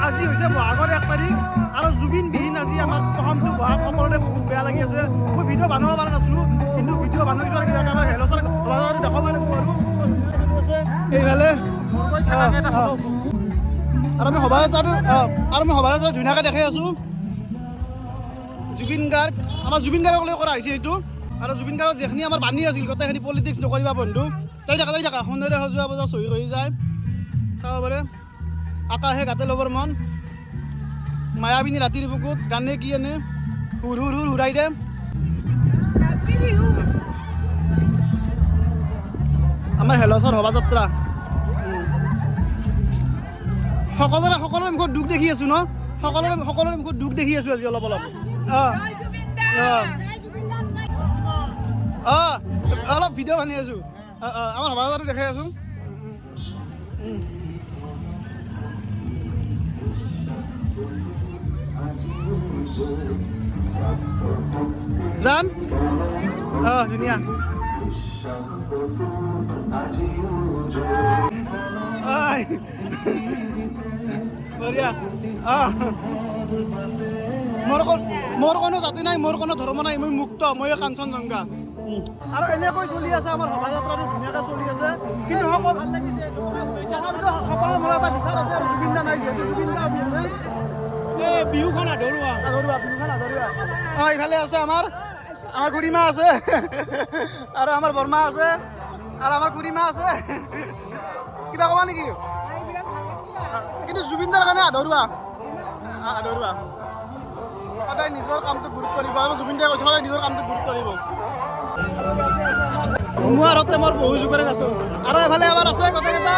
আজি হৈছে বহাগৰ 1 তাৰিখ আৰু জুবিন বিহীন আজি আমাৰ প্ৰথমটো বহাগ সকলোৰে বহুত বেয়া লাগি আছে মই ভিডিঅ' বনাব পৰা নাছিলোঁ কিন্তু ভিডিঅ' বনাই যোৱাৰ কিবা আমাৰ হেলচৰ দেখাব লাগিব এইফালে আৰু আমি সভাযাত্ৰাটো ধুনীয়াকৈ দেখাই আছোঁ জুবিন গাৰ্গ আমাৰ জুবিন গাৰ্গক লৈ কৰা হৈছে এইটো আৰু জুবিন গাৰ্গৰ যিখিনি আমাৰ বাণী আছিল গোটেইখিনি পলিটিক্স নকৰিবা বন্ধু তাই থাকা সোণেৰে সজোৱা বজা চহি হৈ যায় চাব পাৰে আকাশে গাতে ল'বৰ মন মায়াবিনী ৰাতিৰ বুকুত গানে কি এনে হুৰ হুৰ হুৰ হুৰাই দে আমাৰ হেলচৰ শোভাযাত্ৰা সকলোৰে মুখত দুখ দেখি আছোঁ ন সকলোৰে মুখত দুখ দেখি আছোঁ আজি অলপ অলপ ভিডিঅ' বানি আছোঁ আমাৰ শোভাযাত্ৰাটো দেখাই আছোঁ জান ধুনীয়া বঢ়িয়া মোৰ কোনো জাতি নাই মোৰ কোনো ধৰ্ম নাই মই মুক্ত মই কাঞ্চনজংঘা আৰু এনেকৈ চলি আছে আমাৰ শোভাযাত্ৰাটো ধুনীয়াকৈ চলি আছে কিন্তু সকলো ভাল লাগিছে সকলোৰে মনত এটা বিষাদ আছে আৰু জুবিন দা নাই যিহেতু জুবিন দা বিহুখন আধৰুৱা ইফালে আছে আমাৰ খুড়ীমা আছে আৰু আমাৰ বৰমা আছে আৰু আমাৰ খুড়ীমা আছে কিবা ক'বা নেকি কিন্তু জুবিন দাৰ কাৰণে আধৰুৱা সদায় নিজৰ কামটোত গুৰুত্ব দিব আৰু জুবিন দাই কৈছে সদায় নিজৰ কামটোত গুৰুত্ব দিব মোৰ হাততে মোৰ বহু যুগৰে আছোঁ আৰু এফালে আমাৰ আছে গোটেইকেইটা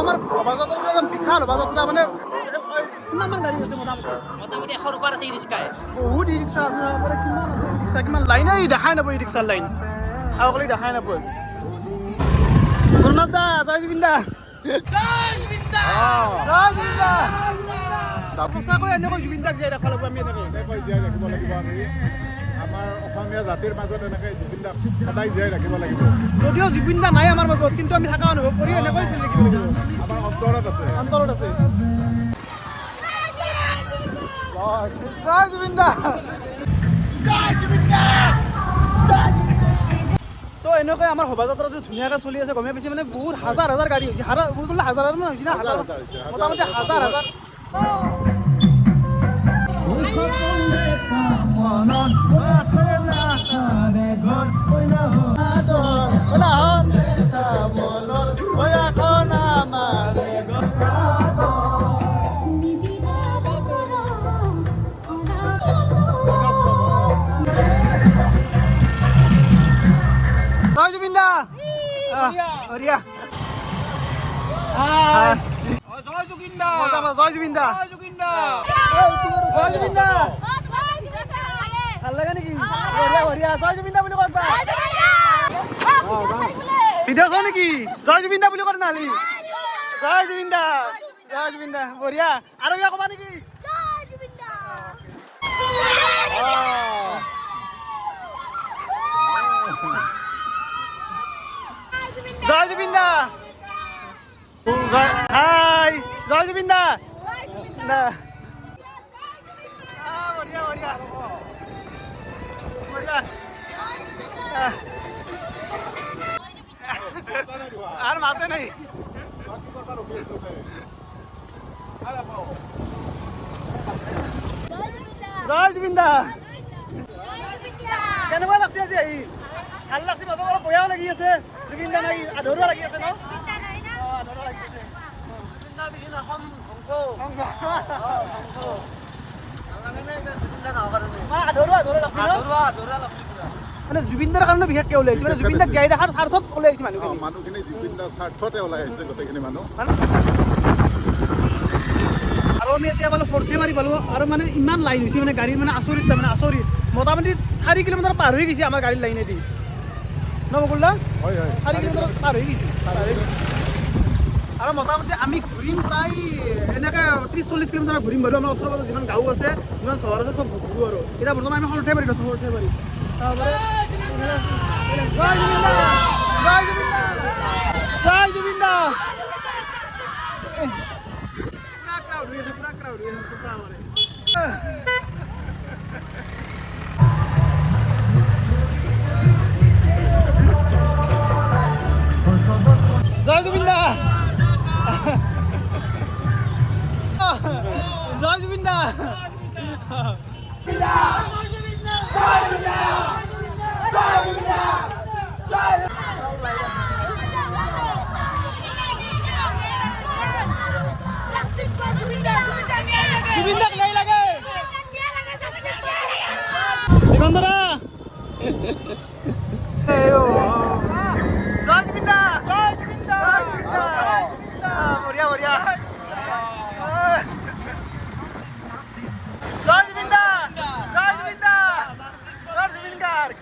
আমাৰ শোভাযাত্ৰাটো একদম বিশাল শোভাযাত্ৰা মানে কিমানমান গাড়ী আছে মোটামুটি 100 ওপৰ আছে ৰিক্সাই বহুত ৰিক্সা আছে কিমান আছে ৰিক্সা কিমান লাইনে দেখাই নাপায় ৰিক্সাৰ লাইন আৰু অকলে দেখাই নাপায় প্ৰণৱ দা জয় জুবিন দা সঁচাকৈ এনেকৈ জুবিন দাক জীয়াই ৰাখিব লাগিব আমি এনেকৈ জীয়াই ৰাখিব লাগিব আমি আমাৰ অসমীয়া জাতিৰ মাজত এনেকৈ জুবিন দাক সদায় জীয়াই ৰাখিব লাগিব যদিও জুবিন দা নাই আমাৰ মাজত কিন্তু আমি থকা অনুভৱ কৰি এনেকৈ চলি ৰাখিব লাগিব আমাৰ অন্তৰত আছে জয় জুবিন দা তো এনেকৈ আমাৰ শোভাযাত্ৰাটো ধুনীয়াকৈ চলি আছে গমে পাইছে মানে বহুত হাজাৰ গাড়ী হৈছে হাজাৰ মান হৈছে না মোটামুটি হাজাৰ জয় জুবিন দা জয় জুবিন দা জয় জুবিন দা ভাল লাগে নেকি বঢ়িয়া জয় জুবিন দা বুলি কবা ভিডিঅ' চাও নেকি জয় জুবিন দা বুলি কয় নালি জয় জুবিন দা বঢ়িয়া আৰু কিবা কবা নেকি জয় জুবিন দা হাই জয় জুবিন দা বঢ়িয়া আর মাতে নাই জয় জুবিন দা কেনেকুৱা লাগছে আজি আহি ভাল লাগছে মাজত অলপ বেয়াও লাগি আছে জুবিন দা নাই আধৰুৱা লাগি আছে ন আধৰুৱা লাগি আছে জুবিন দা বিহীন অসম মানে জুবিনদাৰ কাৰণে বিশেষকৈ ওলাইছে মানে জুবিনদাক জীয়াই ৰখাৰ স্বাৰ্থত ওলাইছে মানুহখিনি জুবিনদাৰ স্বাৰ্থতে ওলাই আহিছে গোটেইখিনি মানুহ আৰু আমি এতিয়া মানে ফৰ্টে মাৰি পালোঁ আৰু মানে ইমান লাইন হৈছে মানে গাড়ীৰ মানে আচৰিত আচৰিত মোটামুটি 4 কিলোমিটাৰ পাৰ হৈ গৈছে আমাৰ গাড়ীৰ লাইনেদি ন বকুল দা 4 কিলোমিটাৰ পাৰ হৈ গৈছে আৰু মোটামুটি আমি ঘূৰিম প্ৰায় এনেকৈ 30-40 কিলোমিটাৰ ঘূৰিম বাৰু। আমাৰ ওচৰে পাজৰে যিমান গাঁও আছে যিমান চহৰ আছে চব ঘূৰোঁ আৰু এতিয়া বৰ্তমান আমি সৰুতে পাৰি আছোঁ সৰুতে পাৰি তাৰপৰা জয় জুবিন দা পুৰা ক্ৰাউড হৈ আছে চা মানে জয় জুবিন দা জয় জুবিন দা জুবিন দাক লৈ লাগে দিগন্তৰা জয় জুবিন দা জয় জুবিন দা বঢ়িয়া বঢ়িয়া জয় জুবিন দা জয় জুবিন দা জয় জুবিন গাৰ্গ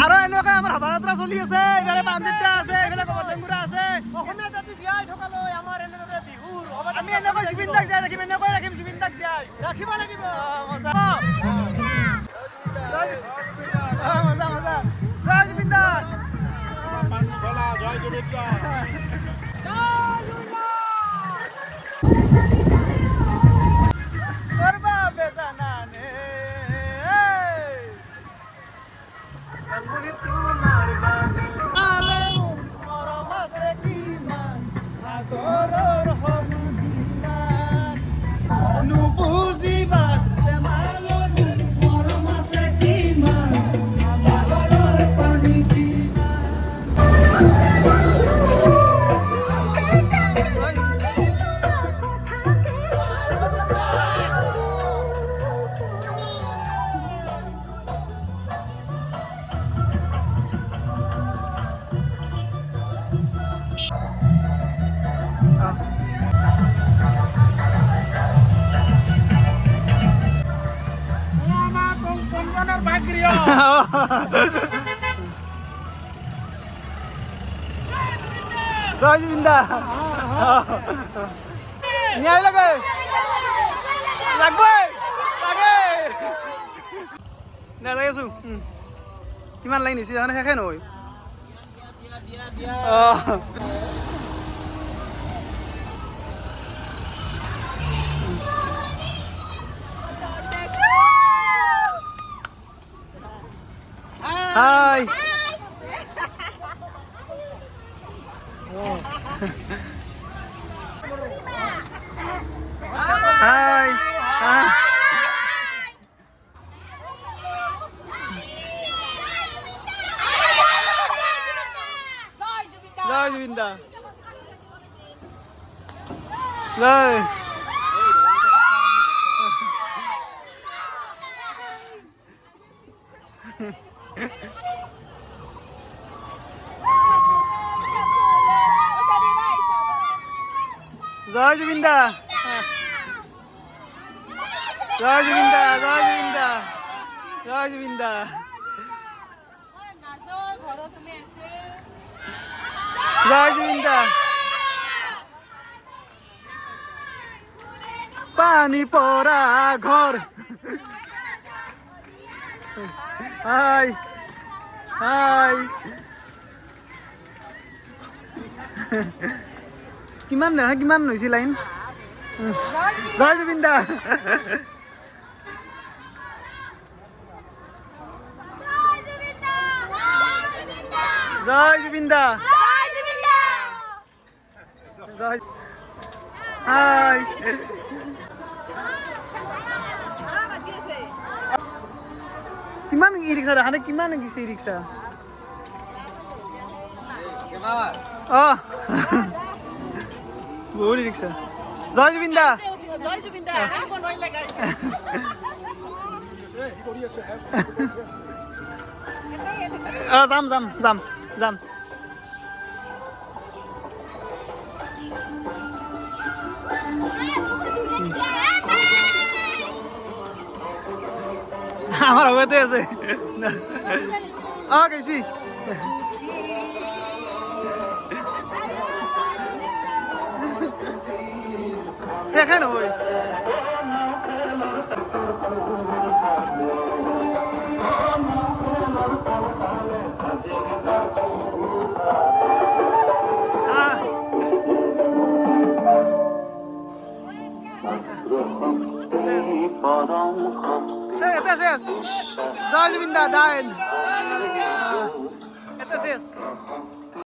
আৰু এনেকুৱা আমাৰ শোভাযাত্ৰা চলি আছে এইফালে পাঞ্জিতা আছে এইফালে কমলডেংগুৰা আছে অসমীয়া জাতি জীয়াই থকালৈ আমাৰ এনেদৰে বিহুৰ আমি এনেকৈ জুবিন দাক জীয়াই ৰাখিম এনেকৈ ৰাখিম জুবিন দাক জীয়াই ৰাখিব লাগিব মজা মজা মজা জয় জুবিন দা জয় জুবিন দা করবা বেজানানে তোমার বালে মরম আছে কিমান সাগৰৰ সন্ধান নুবুজিবা মৰম আছে কিমান সাগৰৰ পানী জয় জুবিন দা নিয়াই লাগে লাগবই লাগে নালাগে আছো কিমান লাইন দিছে জানে শেষে নহয় হাই হাই জয় জুবিন দা জয় জয় জুবিন দা জয় জুবিন দা জয় জুবিন দা জয় জুবিন দা জয় জুবিন দা পানী পৰা ঘৰ হাই হাই কিমান নহয় কিমান হৈছে লাইন জয় জুবিন দা জয় জুবিন দা জয় হাই কিমান ই ৰিক্সা দেখা নাই কিমান গেছে ই ৰিক্সা বহুত ই ৰিক্সা জয় জুবিন দা যাম যাম যাম যাম আমার হতে আছে গেছি শেষে নহয় এটা শেষ জয় জুবিন দা দাইন এটা শেষ